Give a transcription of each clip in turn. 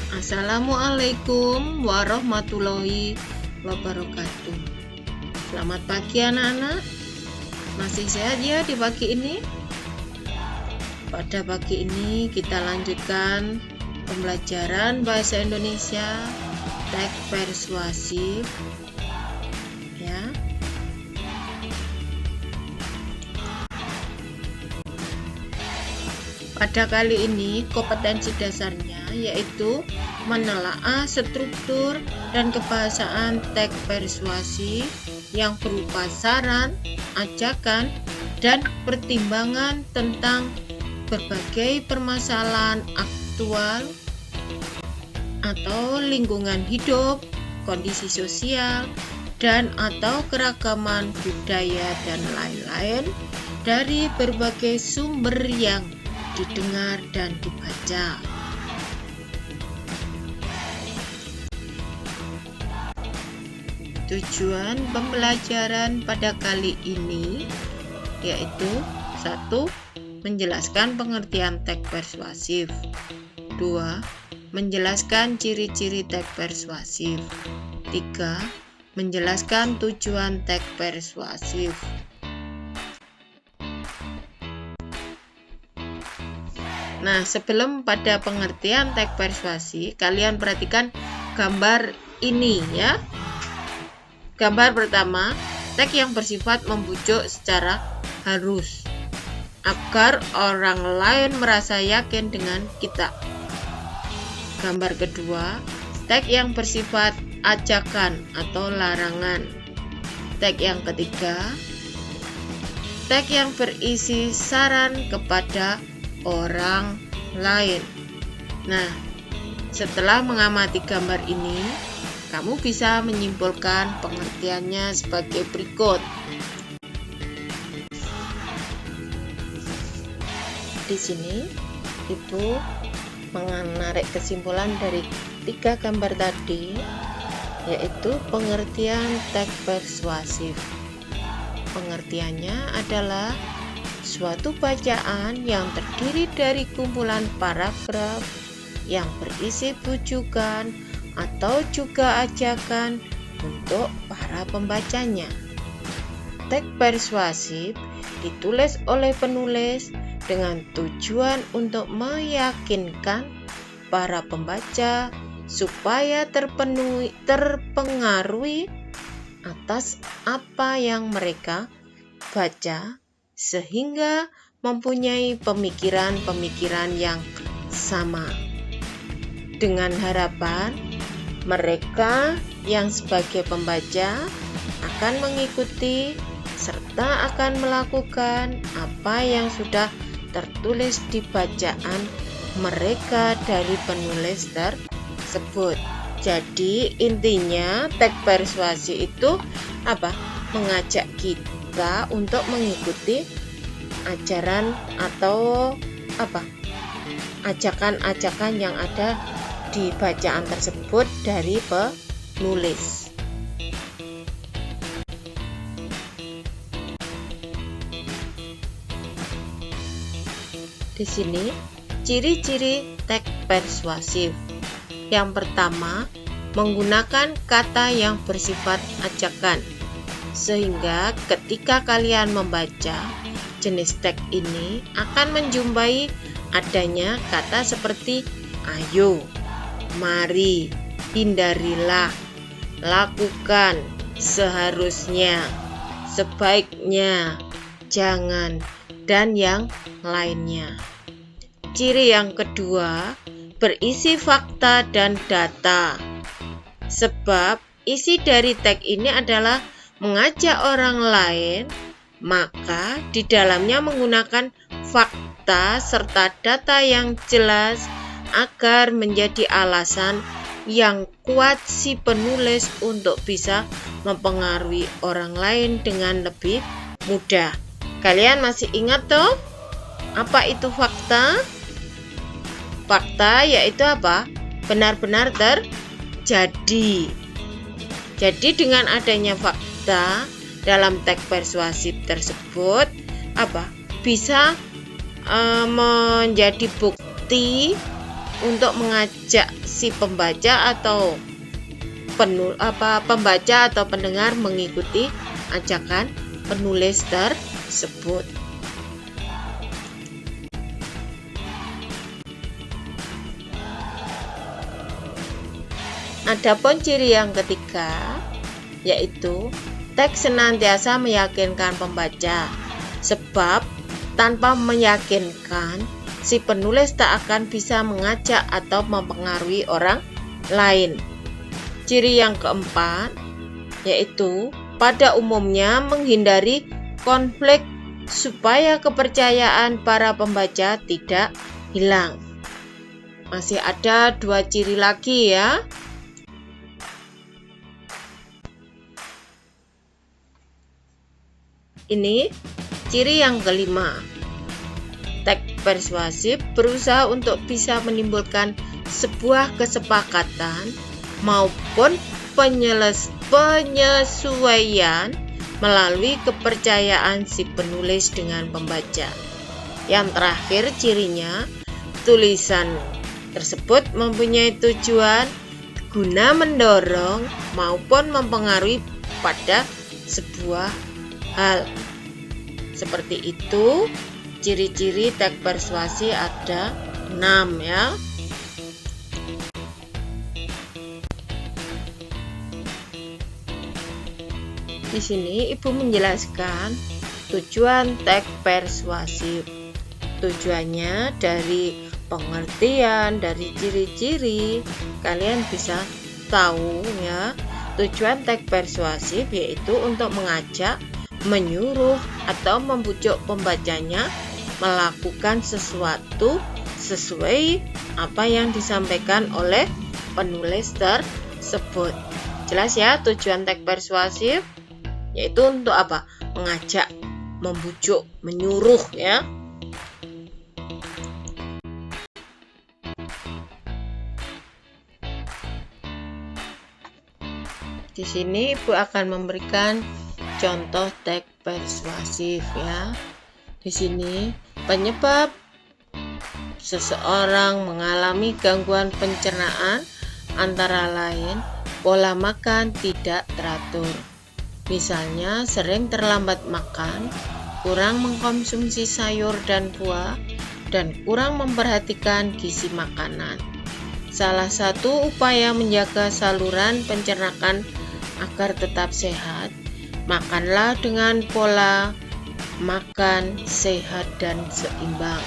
Assalamualaikum warahmatullahi wabarakatuh. Selamat pagi anak-anak. Masih sehat ya di pagi ini? Pada pagi ini kita lanjutkan pembelajaran bahasa Indonesia teks persuasif ya. Pada kali ini kompetensi dasarnya yaitu menelaah struktur dan kebahasaan teks persuasif yang berupa saran, ajakan, dan pertimbangan tentang berbagai permasalahan aktual atau lingkungan hidup, kondisi sosial, dan atau keragaman budaya dan lain-lain dari berbagai sumber yang didengar dan dibaca. Tujuan pembelajaran pada kali ini yaitu 1. Menjelaskan pengertian teks persuasif. 2. Menjelaskan ciri-ciri teks persuasif. 3. Menjelaskan tujuan teks persuasif. Nah, sebelum pada pengertian teks persuasi, kalian perhatikan gambar ini ya. Gambar pertama, teks yang bersifat membujuk secara harus agar orang lain merasa yakin dengan kita. Gambar kedua, teks yang bersifat ajakan atau larangan. Teks yang ketiga, teks yang berisi saran kepada orang lain. Nah, setelah mengamati gambar ini, kamu bisa menyimpulkan pengertiannya sebagai berikut. Di sini, Ibu menarik kesimpulan dari 3 gambar tadi, yaitu pengertian teks persuasif. Pengertiannya adalah suatu bacaan yang terdiri dari kumpulan paragraf yang berisi bujukan atau juga ajakan untuk para pembacanya. Teks persuasif ditulis oleh penulis dengan tujuan untuk meyakinkan para pembaca supaya terpengaruhi atas apa yang mereka baca, sehingga mempunyai pemikiran-pemikiran yang sama, dengan harapan mereka yang sebagai pembaca akan mengikuti serta akan melakukan apa yang sudah tertulis di bacaan mereka dari penulis tersebut. Jadi intinya teks persuasi itu apa? Mengajak kita untuk mengikuti ajaran atau apa? Ajakan-ajakan yang ada di bacaan tersebut dari penulis. Di sini ciri-ciri teks persuasif. Yang pertama, menggunakan kata yang bersifat ajakan. Sehingga ketika kalian membaca jenis teks ini akan menjumpai adanya kata seperti ayo, mari, hindarilah, lakukan, seharusnya, sebaiknya, jangan, dan yang lainnya. Ciri yang kedua, berisi fakta dan data. Sebab isi dari teks ini adalah mengajak orang lain, maka di dalamnya menggunakan fakta serta data yang jelas agar menjadi alasan yang kuat si penulis untuk bisa mempengaruhi orang lain dengan lebih mudah. Kalian masih ingat toh? Apa itu fakta? Fakta yaitu apa? Benar-benar terjadi. Jadi dengan adanya fakta dalam teks persuasif tersebut apa? Bisa menjadi bukti untuk mengajak si pembaca atau pembaca atau pendengar mengikuti ajakan penulis tersebut. Adapun ciri yang ketiga, yaitu teks senantiasa meyakinkan pembaca, sebab tanpa meyakinkan, si penulis tak akan bisa mengajak atau mempengaruhi orang lain. Ciri yang keempat, yaitu pada umumnya menghindari konflik supaya kepercayaan para pembaca tidak hilang. Masih ada 2 ciri lagi ya. Ini ciri yang kelima. Teks persuasif berusaha untuk bisa menimbulkan sebuah kesepakatan maupun penyesuaian melalui kepercayaan si penulis dengan pembaca. Yang terakhir cirinya, tulisan tersebut mempunyai tujuan guna mendorong maupun mempengaruhi pada sebuah hal. Seperti itu, ciri-ciri teks persuasi ada 6 ya. Di sini Ibu menjelaskan tujuan teks persuasif. Tujuannya dari pengertian, dari ciri-ciri, kalian bisa tahu ya. Tujuan teks persuasif yaitu untuk mengajak, menyuruh, atau membujuk pembacanya melakukan sesuatu sesuai apa yang disampaikan oleh penulis tersebut. Jelas ya, tujuan teks persuasif yaitu untuk apa? Mengajak, membujuk, menyuruh ya. Di sini Ibu akan memberikan contoh teks persuasif ya. Di sini penyebab seseorang mengalami gangguan pencernaan antara lain pola makan tidak teratur. Misalnya sering terlambat makan, kurang mengkonsumsi sayur dan buah, dan kurang memperhatikan gizi makanan. Salah satu upaya menjaga saluran pencernaan agar tetap sehat, makanlah dengan pola makan sehat dan seimbang.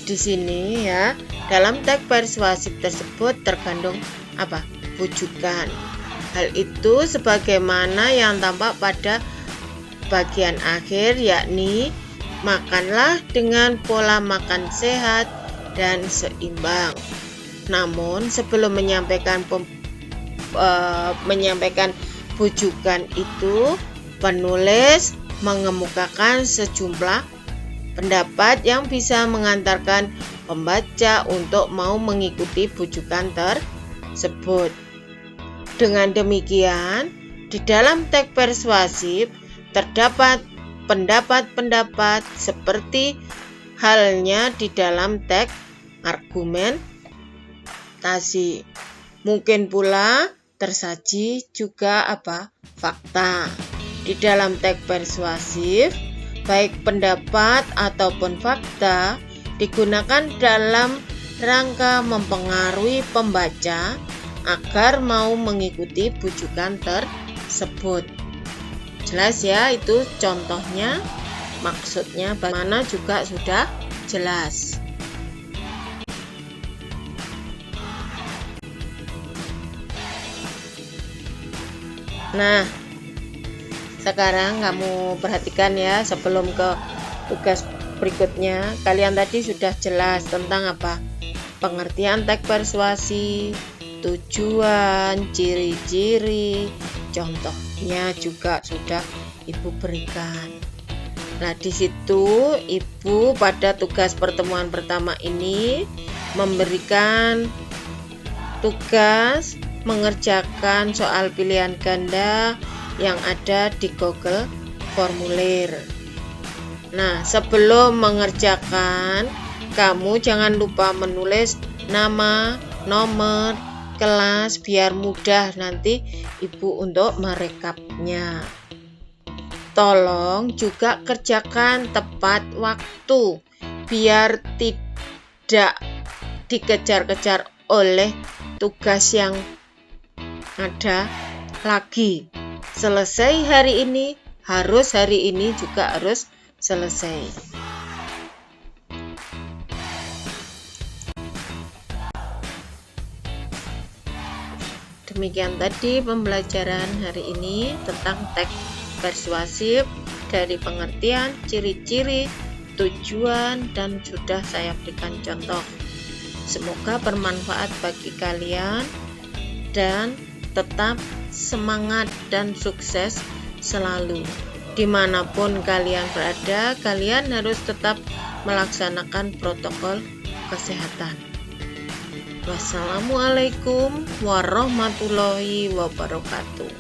Di sini ya, dalam teks persuasif tersebut terkandung apa? Bujukan. Hal itu sebagaimana yang tampak pada bagian akhir, yakni makanlah dengan pola makan sehat dan seimbang. Namun sebelum menyampaikan bujukan itu, penulis mengemukakan sejumlah pendapat yang bisa mengantarkan pembaca untuk mau mengikuti bujukan tersebut. Dengan demikian, di dalam teks persuasif terdapat pendapat-pendapat seperti halnya di dalam teks argumentasi. Mungkin pula tersaji juga fakta. Di dalam teks persuasif, baik pendapat ataupun fakta digunakan dalam rangka mempengaruhi pembaca agar mau mengikuti bujukan tersebut. Jelas ya, itu contohnya, maksudnya bagaimana juga sudah jelas. Nah, sekarang kamu perhatikan ya, sebelum ke tugas berikutnya, kalian tadi sudah jelas tentang pengertian teks persuasi, tujuan, ciri-ciri, contohnya juga sudah Ibu berikan. Nah, di situ Ibu pada tugas pertemuan pertama ini memberikan tugas mengerjakan soal pilihan ganda yang ada di Google Formulir. Nah, sebelum mengerjakan, Kamu jangan lupa menulis nama, nomor, kelas biar mudah nanti Ibu untuk merekapnya. Tolong juga kerjakan tepat waktu biar tidak dikejar-kejar oleh tugas yang ada lagi. Selesai hari ini juga harus selesai. Demikian tadi pembelajaran hari ini tentang teks persuasif dari pengertian, ciri-ciri, tujuan, dan sudah saya berikan contoh. Semoga bermanfaat bagi kalian dan tetap semangat dan sukses selalu. Dimanapun kalian berada, kalian harus tetap melaksanakan protokol kesehatan. Wassalamualaikum warahmatullahi wabarakatuh.